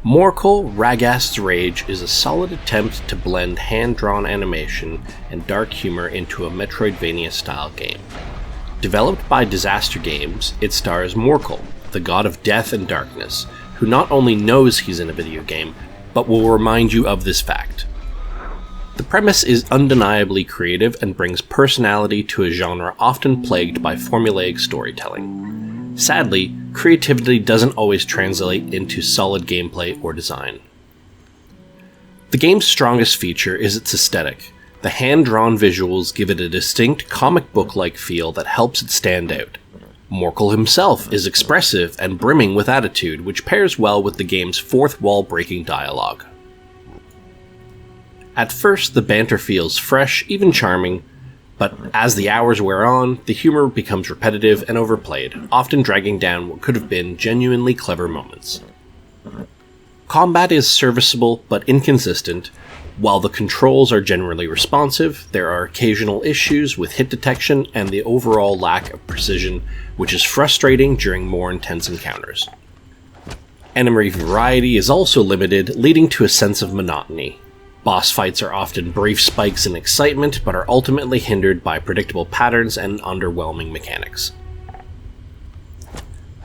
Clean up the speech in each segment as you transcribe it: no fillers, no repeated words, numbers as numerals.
Morkull, Ragast's Rage is a solid attempt to blend hand-drawn animation and dark humor into a Metroidvania-style game. Developed by Disaster Games, it stars Morkull, the god of death and darkness, who not only knows he's in a video game, but will remind you of this fact. The premise is undeniably creative and brings personality to a genre often plagued by formulaic storytelling. Sadly, creativity doesn't always translate into solid gameplay or design. The game's strongest feature is its aesthetic. The hand-drawn visuals give it a distinct comic book-like feel that helps it stand out. Morkull himself is expressive and brimming with attitude, which pairs well with the game's fourth-wall-breaking dialogue. At first, the banter feels fresh, even charming, but as the hours wear on, the humor becomes repetitive and overplayed, often dragging down what could have been genuinely clever moments. Combat is serviceable but inconsistent. While the controls are generally responsive, there are occasional issues with hit detection and the overall lack of precision, which is frustrating during more intense encounters. Enemy variety is also limited, leading to a sense of monotony. Boss fights are often brief spikes in excitement, but are ultimately hindered by predictable patterns and underwhelming mechanics.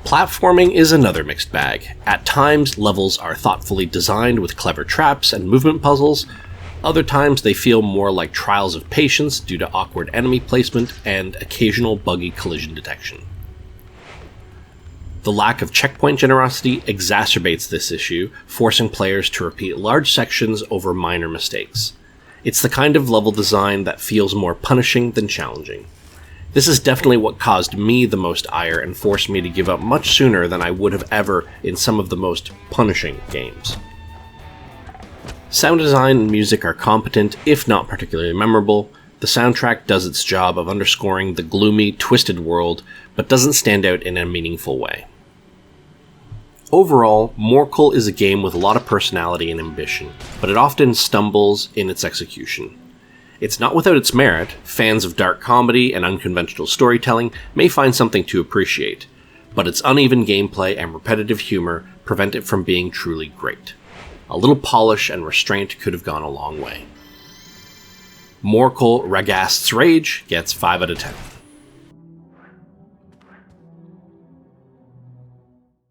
Platforming is another mixed bag. At times, levels are thoughtfully designed with clever traps and movement puzzles. Other times, they feel more like trials of patience due to awkward enemy placement and occasional buggy collision detection. The lack of checkpoint generosity exacerbates this issue, forcing players to repeat large sections over minor mistakes. It's the kind of level design that feels more punishing than challenging. This is definitely what caused me the most ire and forced me to give up much sooner than I would have ever in some of the most punishing games. Sound design and music are competent, if not particularly memorable. The soundtrack does its job of underscoring the gloomy, twisted world, but doesn't stand out in a meaningful way. Overall, Morkull is a game with a lot of personality and ambition, but it often stumbles in its execution. It's not without its merit. Fans of dark comedy and unconventional storytelling may find something to appreciate, but its uneven gameplay and repetitive humor prevent it from being truly great. A little polish and restraint could have gone a long way. Morkull, Ragast's Rage gets 5 out of 10.